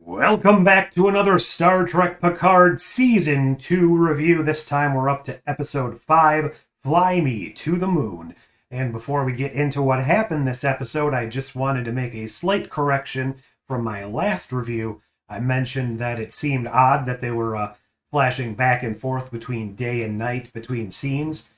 Welcome back to another Star Trek Picard Season 2 review. This time we're up to Episode 5, Fly Me to the Moon. And before we get into what happened this episode, I just wanted to make a slight correction from my last review. I mentioned that it seemed odd that they were flashing back and forth between day and night between scenes.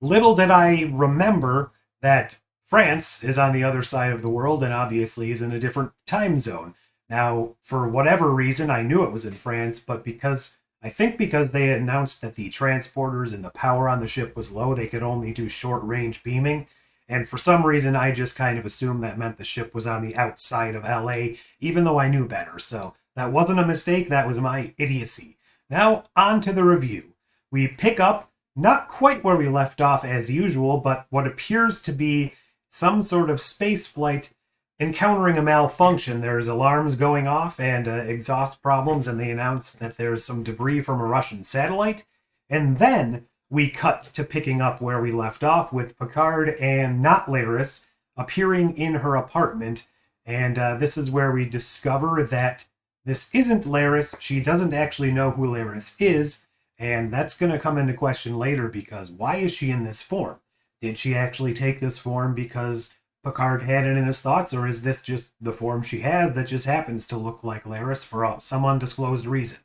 Little did I remember that France is on the other side of the world and obviously is in a different time zone. Now, for whatever reason, I knew it was in France, but because they announced that the transporters and the power on the ship was low, they could only do short-range beaming. And for some reason, I just kind of assumed that meant the ship was on the outside of LA, even though I knew better. So that wasn't a mistake, that was my idiocy. Now, on to the review. We pick up not quite where we left off as usual, but what appears to be some sort of space flight encountering a malfunction. There's alarms going off and exhaust problems, and they announce that there's some debris from a Russian satellite. And then we cut to picking up where we left off with Picard and not Laris appearing in her apartment. And this is where we discover that this isn't Laris. She doesn't actually know who Laris is. And that's going to come into question later, because why is she in this form? Did she actually take this form because Picard had it in his thoughts, or is this just the form she has that just happens to look like Laris for some undisclosed reason?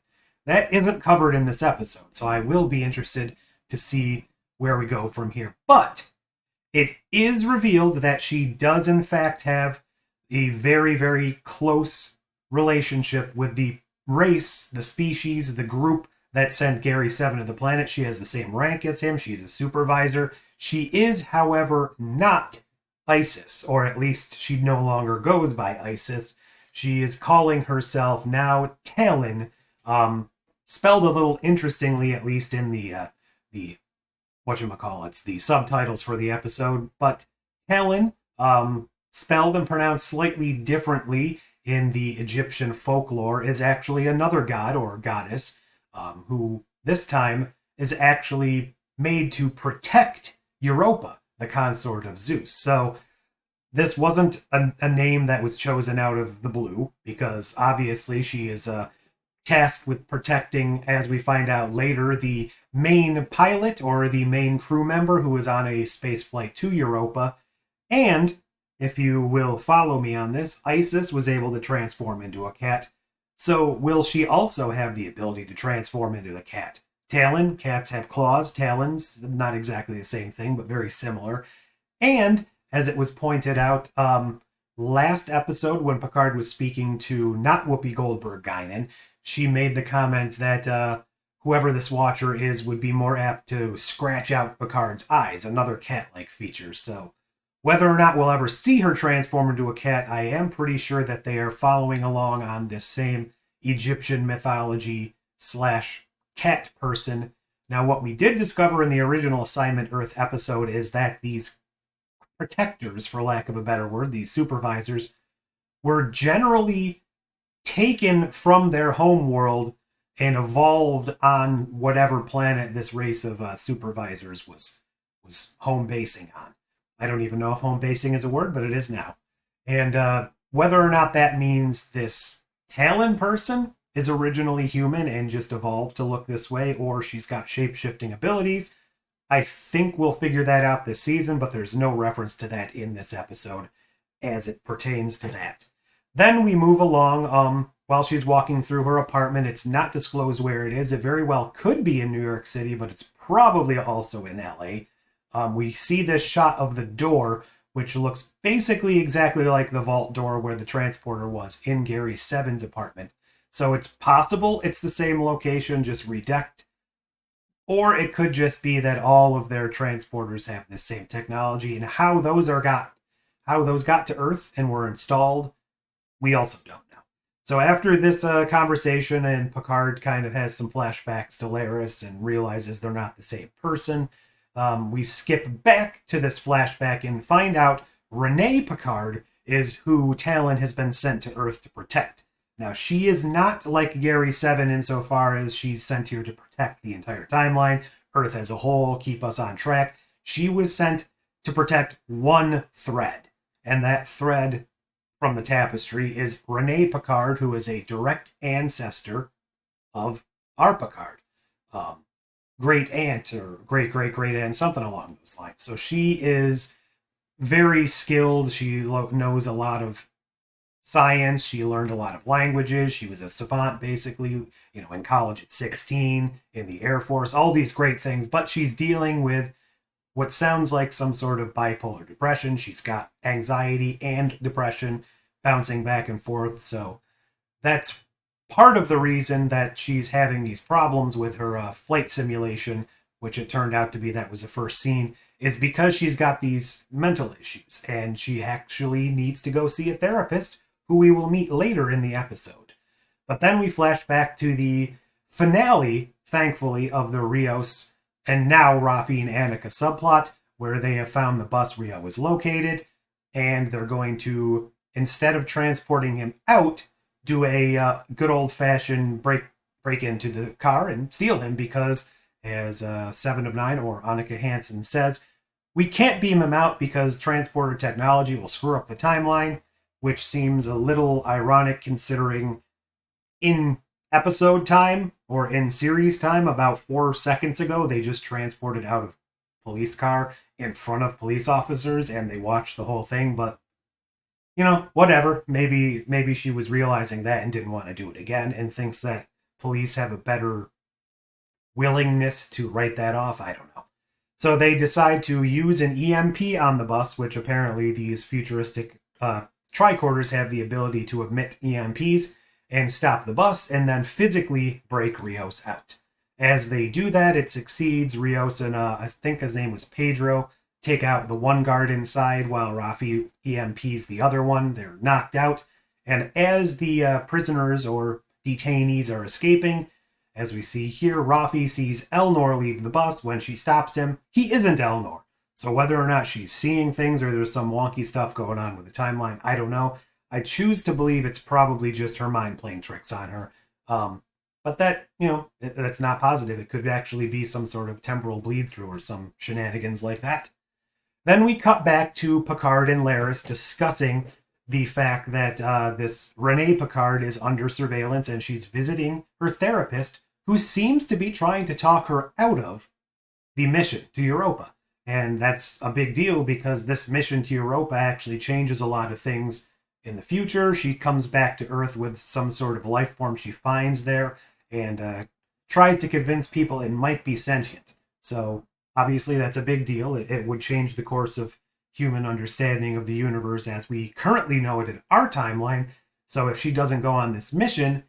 That isn't covered in this episode, so I will be interested to see where we go from here. But it is revealed that she does in fact have a very, very close relationship with the race, the species, the group that sent Gary 7 to the planet. She has the same rank as him. She's a supervisor. She is, however, not Isis, or at least she no longer goes by Isis. She is calling herself now Talon, spelled a little interestingly, at least in the the subtitles for the episode. But Talon, spelled and pronounced slightly differently in the Egyptian folklore, is actually another god or goddess, who this time is actually made to protect Europa, the consort of Zeus. So this wasn't a name that was chosen out of the blue, because obviously she is tasked with protecting, as we find out later, the main pilot or the main crew member who is on a space flight to Europa. And if you will follow me on this, Isis was able to transform into a cat. So will she also have the ability to transform into a cat? Talon, cats have claws, talons, not exactly the same thing, but very similar. And, as it was pointed out last episode when Picard was speaking to not Whoopi Goldberg-Guinan, she made the comment that whoever this watcher is would be more apt to scratch out Picard's eyes, another cat-like feature. So whether or not we'll ever see her transform into a cat, I am pretty sure that they are following along on this same Egyptian mythology / cat person. Now, what we did discover in the original Assignment Earth episode is that these protectors, for lack of a better word, these supervisors, were generally taken from their home world and evolved on whatever planet this race of supervisors was home basing on. I don't even know if home basing is a word, but it is now. And whether or not that means this Talon person is originally human and just evolved to look this way, or she's got shape-shifting abilities, I think we'll figure that out this season, but there's no reference to that in this episode as it pertains to that. Then we move along. While she's walking through her apartment, it's not disclosed where it is. It very well could be in New York City, but it's probably also in LA. We see this shot of the door, which looks basically exactly like the vault door where the transporter was in Gary 7's apartment. So it's possible it's the same location, just redecked. Or it could just be that all of their transporters have the same technology, and how those got to Earth and were installed, we also don't know. So after this conversation, and Picard kind of has some flashbacks to Laris and realizes they're not the same person, we skip back to this flashback and find out Renee Picard is who Talon has been sent to Earth to protect. Now, she is not like Gary 7 insofar as she's sent here to protect the entire timeline, Earth as a whole, keep us on track. She was sent to protect one thread, and that thread from the tapestry is Rene Picard, who is a direct ancestor of our Picard. Um, Great aunt or great aunt, something along those lines. So she is very skilled. She knows a lot of science. She learned a lot of languages. She was a savant, basically, in college at 16, in the Air Force, all these great things. But she's dealing with what sounds like some sort of bipolar depression. She's got anxiety and depression bouncing back and forth. So that's part of the reason that she's having these problems with her flight simulation, which it turned out to be that was the first scene, is because she's got these mental issues and she actually needs to go see a therapist who we will meet later in the episode. But then we flash back to the finale, thankfully, of the Rios and now Raffi and Annika subplot, where they have found the bus Rio is located, and they're going to, instead of transporting him out, do a good old-fashioned break into the car and steal him because, as 7 of 9 or Annika Hansen says, we can't beam him out because transporter technology will screw up the timeline, which seems a little ironic considering in episode time or in series time about 4 seconds ago they just transported out of police car in front of police officers and they watched the whole thing. But whatever. Maybe she was realizing that and didn't want to do it again and thinks that police have a better willingness to write that off. I don't know. So they decide to use an EMP on the bus, which apparently these futuristic tricorders have the ability to emit EMPs and stop the bus and then physically break Rios out. As they do that, it succeeds. Rios and I think his name was Pedro take out the one guard inside while Raffi EMPs the other one. They're knocked out. And as the prisoners or detainees are escaping, as we see here, Raffi sees Elnor leave the bus. When she stops him, he isn't Elnor. So whether or not she's seeing things or there's some wonky stuff going on with the timeline, I don't know. I choose to believe it's probably just her mind playing tricks on her. But that, that's not positive. It could actually be some sort of temporal bleed through or some shenanigans like that. Then we cut back to Picard and Laris discussing the fact that this Rene Picard is under surveillance and she's visiting her therapist who seems to be trying to talk her out of the mission to Europa. And that's a big deal because this mission to Europa actually changes a lot of things in the future. She comes back to Earth with some sort of life form she finds there and tries to convince people it might be sentient. So obviously that's a big deal. It would change the course of human understanding of the universe as we currently know it in our timeline. So if she doesn't go on this mission,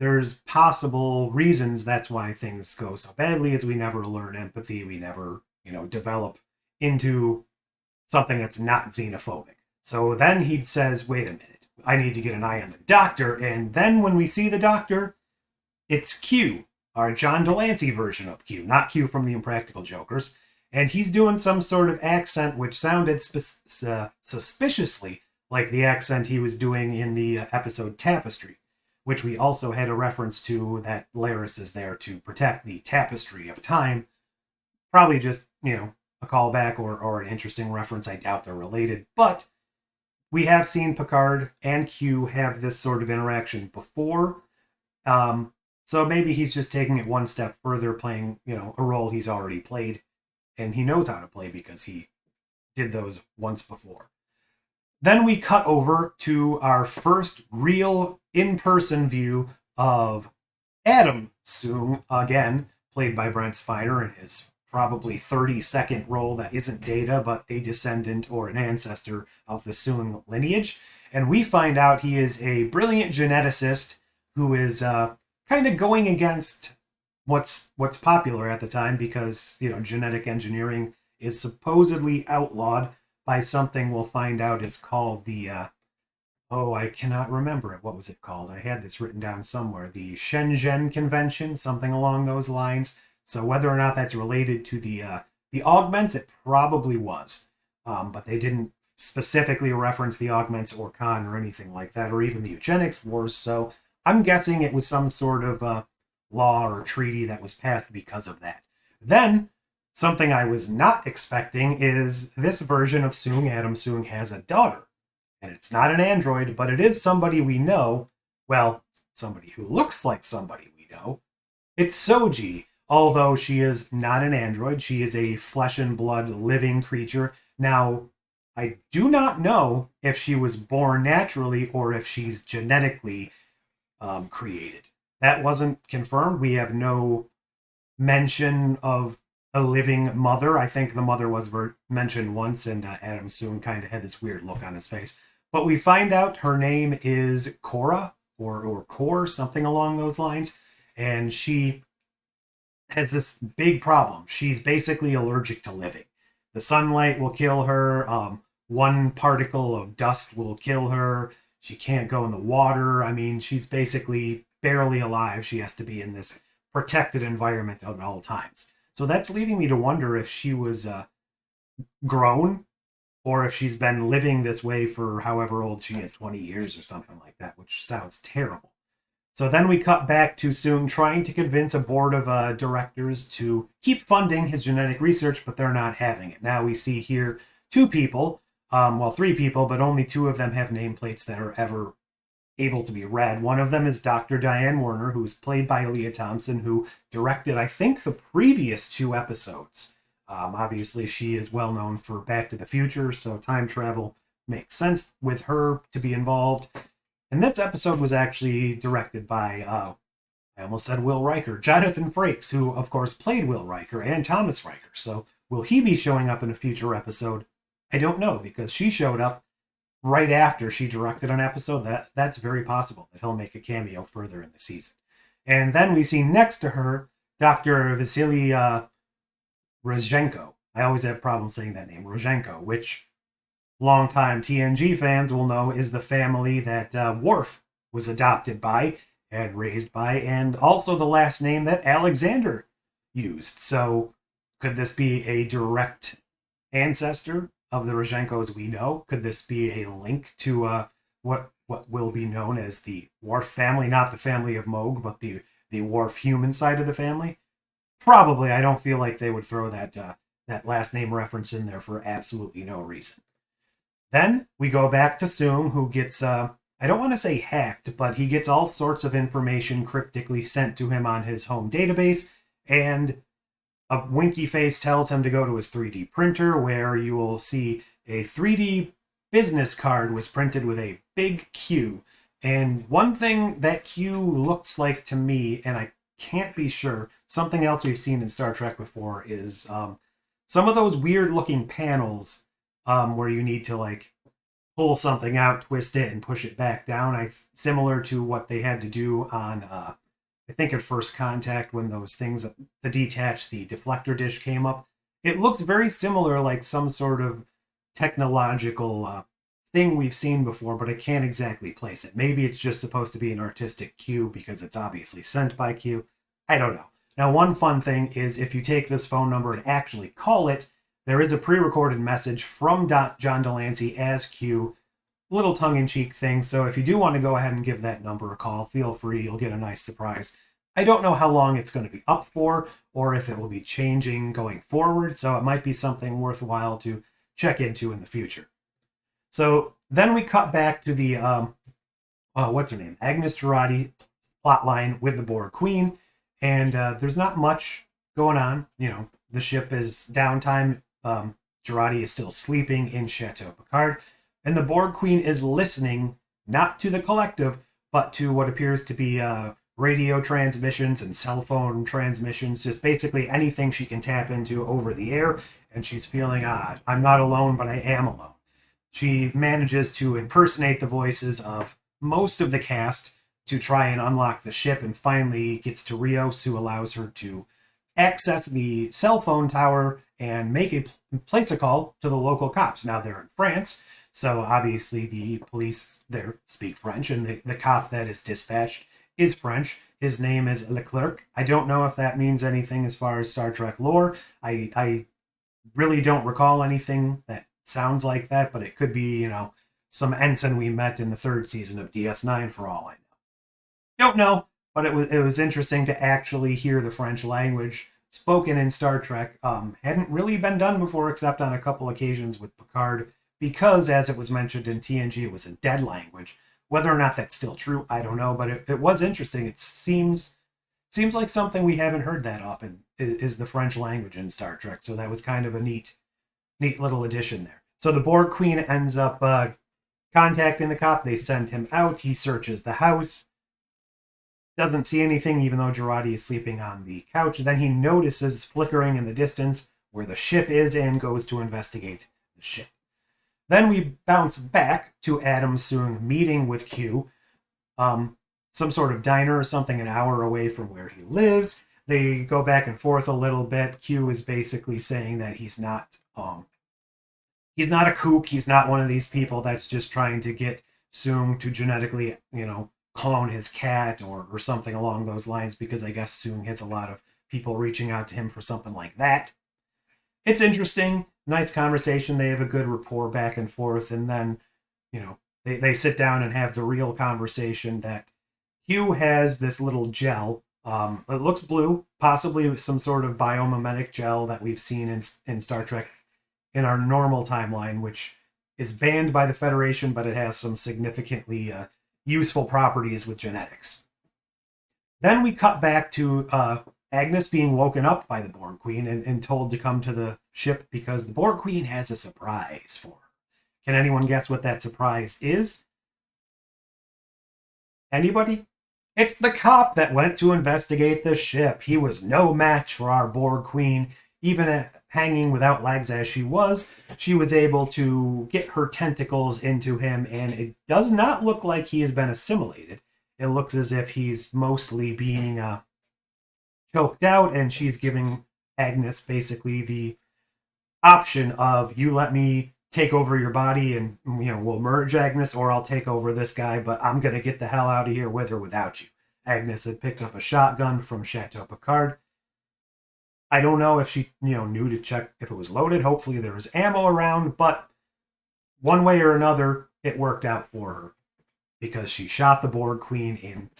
there's possible reasons that's why things go so badly, as we never learn empathy. We never, develop into something that's not xenophobic. So then he says, wait a minute, I need to get an eye on the doctor. And then when we see the doctor, it's Q, our John Delancey version of Q, not Q from the Impractical Jokers. And he's doing some sort of accent which sounded suspiciously like the accent he was doing in the episode Tapestry, which we also had a reference to that Laris is there to protect the tapestry of time. Probably just, a callback or an interesting reference. I doubt they're related. But we have seen Picard and Q have this sort of interaction before. So maybe he's just taking it one step further, playing, a role he's already played. And he knows how to play because he did those once before. Then we cut over to our first real in-person view of Adam Soong, again, played by Brent Spiner in his probably 30-second role that isn't Data, but a descendant or an ancestor of the Soong lineage. And we find out he is a brilliant geneticist who is kind of going against what's popular at the time because, genetic engineering is supposedly outlawed by something we'll find out is called the, I cannot remember it. What was it called? I had this written down somewhere. The Shenzhen Convention, something along those lines. So whether or not that's related to the augments, it probably was. But they didn't specifically reference the augments or Khan or anything like that, or even the eugenics wars. So I'm guessing it was some sort of law or treaty that was passed because of that. Then, something I was not expecting is this version of Soong, Adam Soong, has a daughter. And it's not an android, but it is somebody we know. Well, somebody who looks like somebody we know. It's Soji. Although she is not an android, she is a flesh and blood living creature. Now, I do not know if she was born naturally or if she's genetically created. That wasn't confirmed. We have no mention of a living mother. I think the mother was mentioned once, and Adam Soon kind of had this weird look on his face. But we find out her name is Cora, or Core, something along those lines. And she has this big problem. She's basically allergic to living. The sunlight will kill her. One particle of dust will kill her. She can't go in the water. I mean, she's basically barely alive. She has to be in this protected environment at all times. So that's leading me to wonder if she was grown or if she's been living this way for however old she is, 20 years or something like that, which sounds terrible. So then we cut back to Soong trying to convince a board of directors to keep funding his genetic research, but they're not having it. Now we see here three people, but only two of them have nameplates that are ever able to be read. One of them is Dr. Diane Warner, who's played by Leah Thompson, who directed, I think, the previous 2 episodes. Obviously, she is well known for Back to the Future, so time travel makes sense with her to be involved. And this episode was actually directed by, I almost said Will Riker, Jonathan Frakes, who, of course, played Will Riker and Thomas Riker. So will he be showing up in a future episode? I don't know, because she showed up right after she directed an episode. That's very possible that he'll make a cameo further in the season. And then we see next to her Dr. Vasily Rozhenko. I always have problems saying that name, Rozhenko, which longtime TNG fans will know is the family that Worf was adopted by and raised by, and also the last name that Alexander used. So could this be a direct ancestor of the Rozhenkos we know? Could this be a link to what will be known as the Worf family, not the family of Moog, but the Worf human side of the family? Probably. I don't feel like they would throw that last name reference in there for absolutely no reason. Then we go back to Soong, who gets, I don't want to say hacked, but he gets all sorts of information cryptically sent to him on his home database, and a winky face tells him to go to his 3D printer, where you will see a 3D business card was printed with a big Q. And one thing that Q looks like to me, and I can't be sure, something else we've seen in Star Trek before is some of those weird looking panels where you need to like pull something out, twist it, and push it back down. Similar to what they had to do on, I think at First Contact, when those things to detach the deflector dish came up. It looks very similar, like some sort of technological thing we've seen before, but I can't exactly place it. Maybe it's just supposed to be an artistic cue because it's obviously sent by Q. I don't know. Now, one fun thing is if you take this phone number and actually call it, there is a pre-recorded message from John Delancey as Q, little tongue-in-cheek thing. So if you do want to go ahead and give that number a call, feel free. You'll get a nice surprise. I don't know how long it's going to be up for or if it will be changing going forward. So it might be something worthwhile to check into in the future. So then we cut back to the, what's her name? Agnes Jurati plotline with the Borg Queen. And there's not much going on. You know, the ship is downtime. Jurati is still sleeping in Chateau Picard. And the Borg Queen is listening, not to the collective, but to what appears to be radio transmissions and cell phone transmissions, just basically anything she can tap into over the air. And she's feeling, I'm not alone, but I am alone. She manages to impersonate the voices of most of the cast to try and unlock the ship, and finally gets to Rios, who allows her to access the cell phone tower and place a call to the local cops. Now they're in France, so obviously the police there speak French, and the cop that is dispatched is French. His name is Leclerc. I don't know if that means anything as far as Star Trek lore. I really don't recall anything that sounds like that, but it could be, some ensign we met in the 3rd season of DS9 for all I know. Don't know, but it was interesting to actually hear the French language spoken in Star Trek. Hadn't really been done before, except on a couple occasions with Picard because, as it was mentioned in TNG, it was a dead language. Whether or not that's still true, I don't know, but it was interesting. It seems like something we haven't heard that often is the French language in Star Trek. So that was kind of a neat little addition there. So the Borg Queen ends up contacting the cop. They send him out. He searches the house. Doesn't see anything, even though Jurati is sleeping on the couch. Then he notices flickering in the distance where the ship is and goes to investigate the ship. Then we bounce back to Adam Soong meeting with Q. Some sort of diner or something an hour away from where he lives. They go back and forth a little bit. Q is basically saying that he's not a kook. He's not one of these people that's just trying to get Soong to genetically, clone his cat or something along those lines, because I guess Soong has a lot of people reaching out to him for something like that. It's interesting. Nice conversation. They have a good rapport back and forth. And then, they sit down and have the real conversation that Q has this little gel. It looks blue, possibly some sort of biomimetic gel that we've seen in Star Trek in our normal timeline, which is banned by the Federation, but it has some significantly useful properties with genetics. Then we cut back to Agnes being woken up by the Borg Queen and told to come to the ship because the Borg Queen has a surprise for her. Can anyone guess what that surprise is? Anybody? It's the cop that went to investigate the ship. He was no match for our Borg Queen. Even hanging without legs as she was able to get her tentacles into him, and it does not look like he has been assimilated. It looks as if he's mostly being choked out, and she's giving Agnes basically the option of, you let me take over your body and we'll merge, Agnes, or I'll take over this guy, but I'm going to get the hell out of here with or without you. Agnes had picked up a shotgun from Chateau Picard. I don't know if she, knew to check if it was loaded. Hopefully there was ammo around, but one way or another, it worked out for her because she shot the Borg Queen in,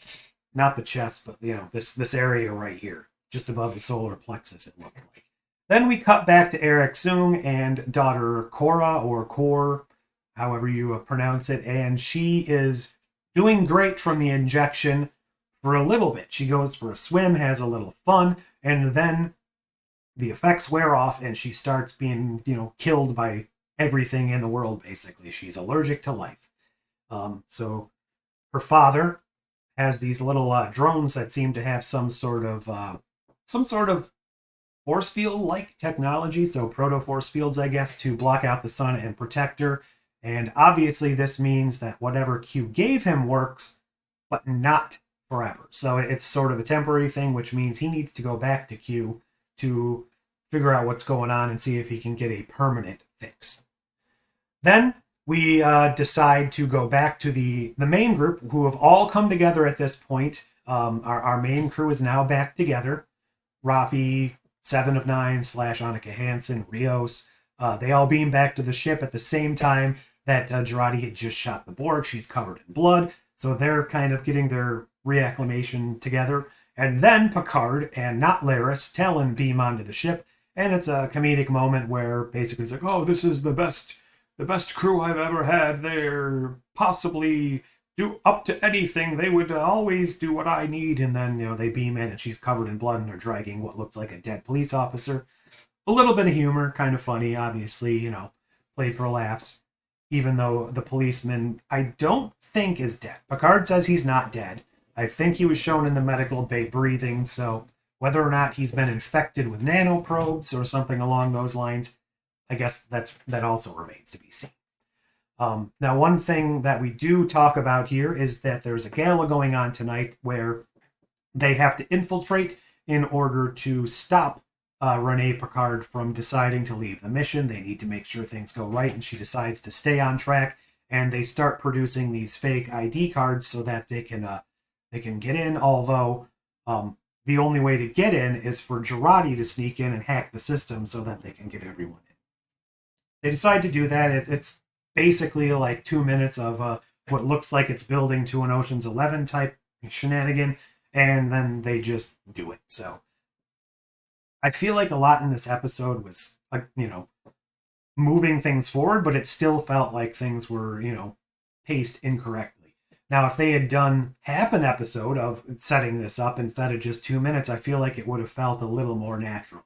not the chest, but, this area right here, just above the solar plexus, it looked like. Then we cut back to Eric Soong and daughter Cora, or Core, however you pronounce it, and she is doing great from the injection for a little bit. She goes for a swim, has a little fun, and then the effects wear off and she starts being, killed by everything in the world, basically. She's allergic to life. So her father has these little drones that seem to have some sort of force field-like technology, so proto-force fields, I guess, to block out the sun and protect her. And obviously this means that whatever Q gave him works, but not forever. So it's sort of a temporary thing, which means he needs to go back to Q to figure out what's going on and see if he can get a permanent fix. Then we decide to go back to the main group, who have all come together at this point. Our main crew is now back together. Rafi, Seven of Nine / Annika Hansen, Rios, they all beam back to the ship at the same time that Jurati had just shot the Borg. She's covered in blood, so they're kind of getting their reacclimation together. And then Picard and not Laris, Talon beam onto the ship, and it's a comedic moment where basically it's like, oh, this is the best crew I've ever had. They're possibly do up to anything. They would always do what I need. And then, they beam in and she's covered in blood and they're dragging what looks like a dead police officer. A little bit of humor, kind of funny, obviously, played for laughs. Even though the policeman, I don't think is dead. Picard says he's not dead. I think he was shown in the medical bay breathing, so whether or not he's been infected with nanoprobes or something along those lines, I guess that also remains to be seen. Now, one thing that we do talk about here is that there's a gala going on tonight where they have to infiltrate in order to stop Renee Picard from deciding to leave the mission. They need to make sure things go right, and she decides to stay on track, and they start producing these fake ID cards so that they can get in, although the only way to get in is for Jurati to sneak in and hack the system so that they can get everyone in. They decide to do that. It's basically like 2 minutes of what looks like it's building to an Ocean's 11 type shenanigan, and then they just do it. So I feel like a lot in this episode was, moving things forward, but it still felt like things were, paced incorrectly. Now, if they had done half an episode of setting this up instead of just 2 minutes, I feel like it would have felt a little more natural.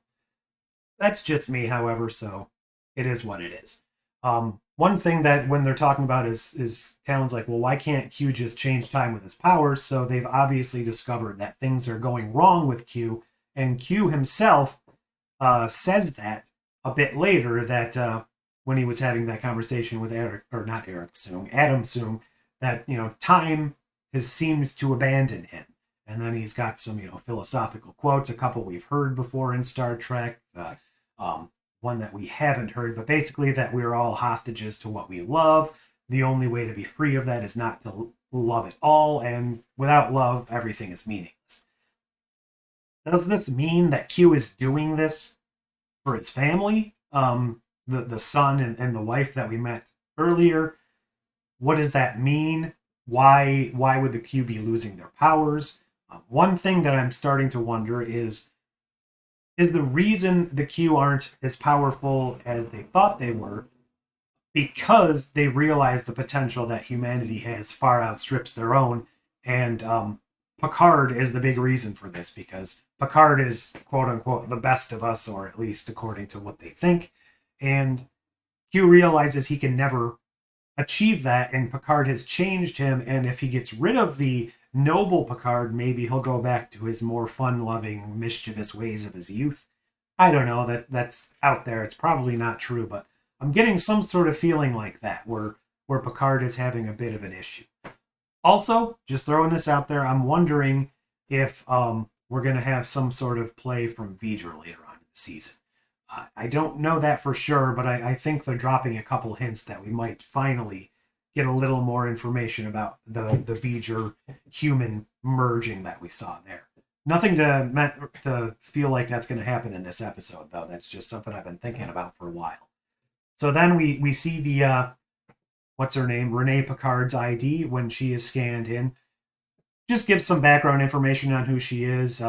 That's just me, however, so it is what it is. One thing that when they're talking about is Talon's like, well, why can't Q just change time with his powers? So they've obviously discovered that things are going wrong with Q, and Q himself says that a bit later that when he was having that conversation with Eric, or not Eric Soong, Adam Soong, that time has seemed to abandon him. And then he's got some philosophical quotes, a couple we've heard before in Star Trek. One that we haven't heard, but basically that we're all hostages to what we love. The only way to be free of that is not to love it all, and without love, everything is meaningless. Does this mean that Q is doing this for his family? The son and the wife that we met earlier. What does that mean? Why would the Q be losing their powers? One thing that I'm starting to wonder is the reason the Q aren't as powerful as they thought they were because they realize the potential that humanity has far outstrips their own. And Picard is the big reason for this, because Picard is, quote unquote, the best of us, or at least according to what they think. And Q realizes he can never achieve that, and Picard has changed him. And if he gets rid of the noble Picard, maybe he'll go back to his more fun-loving, mischievous ways of his youth. I don't know, that's out there. It's probably not true, but I'm getting some sort of feeling like that, where Picard is having a bit of an issue. Also, just throwing this out there, I'm wondering if we're going to have some sort of play from Voyager later on in the season. I don't know that for sure, but I think they're dropping a couple hints that we might finally get a little more information about the Voyager human merging that we saw there. Nothing to feel like that's going to happen in this episode, though. That's just something I've been thinking about for a while. So then we see the, what's her name? Renee Picard's ID when she is scanned in. Just gives some background information on who she is.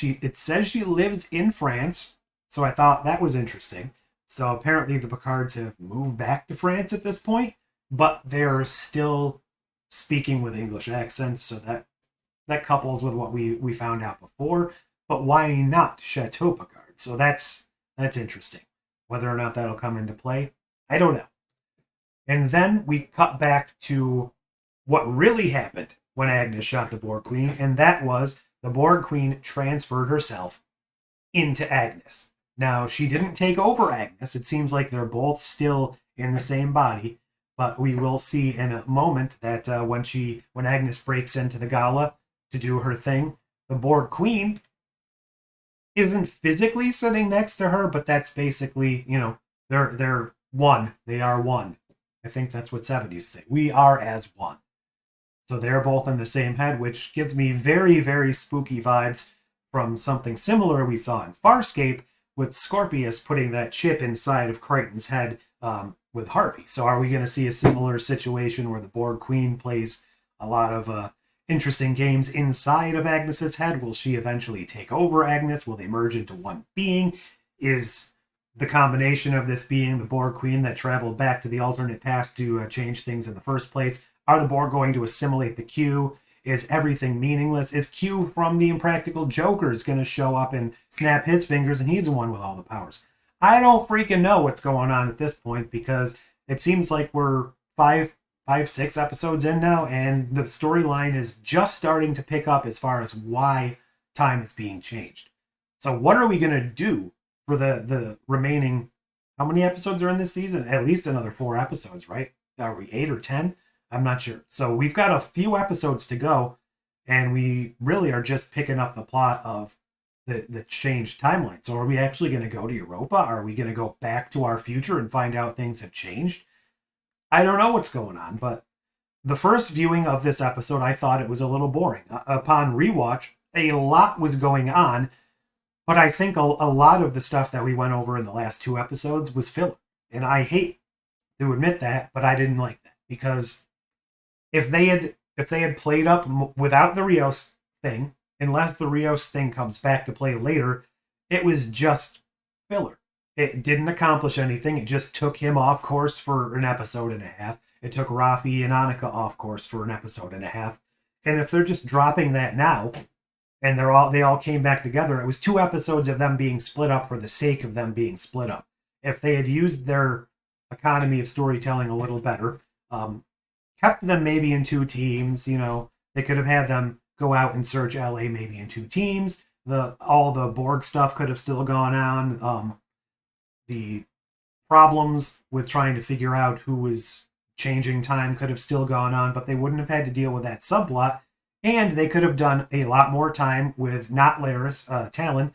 It says she lives in France, so I thought that was interesting. So apparently the Picards have moved back to France at this point, but they're still speaking with English accents, so that couples with what we found out before. But why not Chateau Picard? So that's interesting. Whether or not that'll come into play, I don't know. And then we cut back to what really happened when Agnes shot the Borg Queen, and that was the Borg Queen transferred herself into Agnes. Now, she didn't take over Agnes. It seems like they're both still in the same body, but we will see in a moment that when Agnes breaks into the gala to do her thing, the Borg Queen isn't physically sitting next to her, but that's basically, they're one. They are one. I think that's what Seven used to say. We are as one. So they're both in the same head, which gives me very, very spooky vibes from something similar we saw in Farscape, with Scorpius putting that chip inside of Crichton's head with Harvey. So are we going to see a similar situation where the Borg Queen plays a lot of interesting games inside of Agnes's head? Will she eventually take over Agnes? Will they merge into one being? Is the combination of this being the Borg Queen that traveled back to the alternate past to change things in the first place? Are the Borg going to assimilate the Q? Is everything meaningless? Is Q from the Impractical Jokers going to show up and snap his fingers and he's the one with all the powers? I don't freaking know what's going on at this point, because it seems like we're five, 6 episodes in now, and the storyline is just starting to pick up as far as why time is being changed. So what are we going to do for the remaining, how many episodes are in this season? At least another 4 episodes, right? Are we 8 or 10? I'm not sure. So we've got a few episodes to go, and we really are just picking up the plot of the changed timeline. So are we actually going to go to Europa? Are we going to go back to our future and find out things have changed? I don't know what's going on, but the first viewing of this episode, I thought it was a little boring. Upon rewatch, a lot was going on, but I think a lot of the stuff that we went over in the last 2 episodes was filler. And I hate to admit that, but I didn't like that, because if they had played up without the Rios thing, unless the Rios thing comes back to play later, it was just filler. It didn't accomplish anything. It just took him off course for an episode and a half. It took Rafi and Annika off course for an episode and a half. And if they're just dropping that now, and they all came back together, it was 2 episodes of them being split up for the sake of them being split up. If they had used their economy of storytelling a little better, kept them maybe in 2 teams, they could have had them go out and search LA maybe in 2 teams. All the Borg stuff could have still gone on. The problems with trying to figure out who was changing time could have still gone on, but they wouldn't have had to deal with that subplot. And they could have done a lot more time with not Laris, Talon,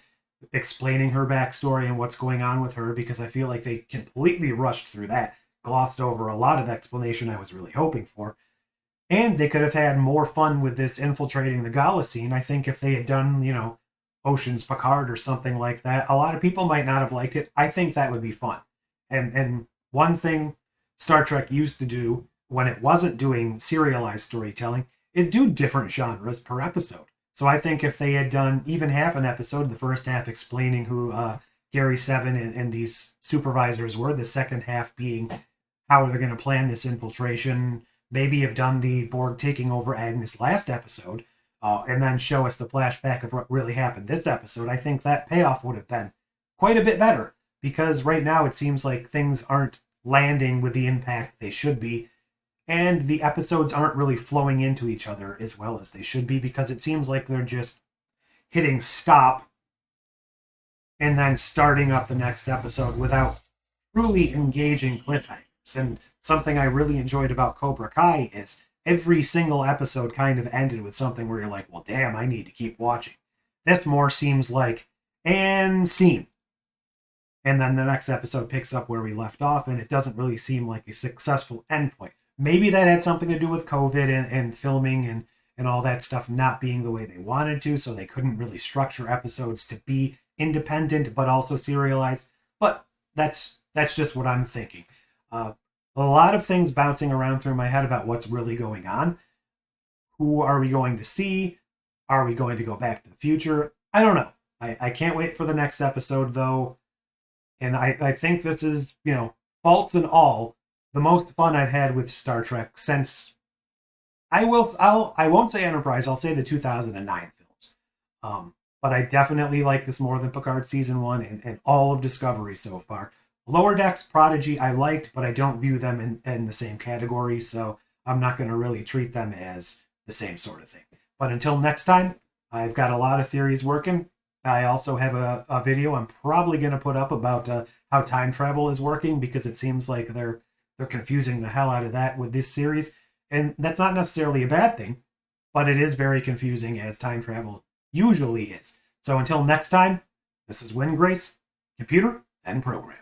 explaining her backstory and what's going on with her, because I feel like they completely rushed through that, glossed over a lot of explanation I was really hoping for. And they could have had more fun with this infiltrating the Gala scene. I think if they had done, Ocean's Picard or something like that, a lot of people might not have liked it. I think that would be fun. And one thing Star Trek used to do when it wasn't doing serialized storytelling is do different genres per episode. So I think if they had done even half an episode, the first half explaining who Gary Seven and these supervisors were, the second half being how they're going to plan this infiltration, maybe have done the Borg taking over Agnes last episode, and then show us the flashback of what really happened this episode, I think that payoff would have been quite a bit better. Because right now it seems like things aren't landing with the impact they should be, and the episodes aren't really flowing into each other as well as they should be, because it seems like they're just hitting stop and then starting up the next episode without truly engaging cliffhangers. And something I really enjoyed about Cobra Kai is every single episode kind of ended with something where you're like, well, damn, I need to keep watching. This more seems like, and scene. And then the next episode picks up where we left off, and it doesn't really seem like a successful endpoint. Maybe that had something to do with COVID and filming and all that stuff not being the way they wanted to, so they couldn't really structure episodes to be independent but also serialized. But that's just what I'm thinking. A lot of things bouncing around through my head about what's really going on. Who are we going to see? Are we going to go back to the future? I don't know. I can't wait for the next episode, though. And I think this is, faults and all, the most fun I've had with Star Trek since I won't say Enterprise, I'll say the 2009 films. But I definitely like this more than Picard Season 1 and all of Discovery so far. Lower Decks, Prodigy, I liked, but I don't view them in the same category, so I'm not going to really treat them as the same sort of thing. But until next time, I've got a lot of theories working. I also have a video I'm probably going to put up about how time travel is working, because it seems like they're confusing the hell out of that with this series. And that's not necessarily a bad thing, but it is very confusing, as time travel usually is. So until next time, this is Win Grace, computer and program.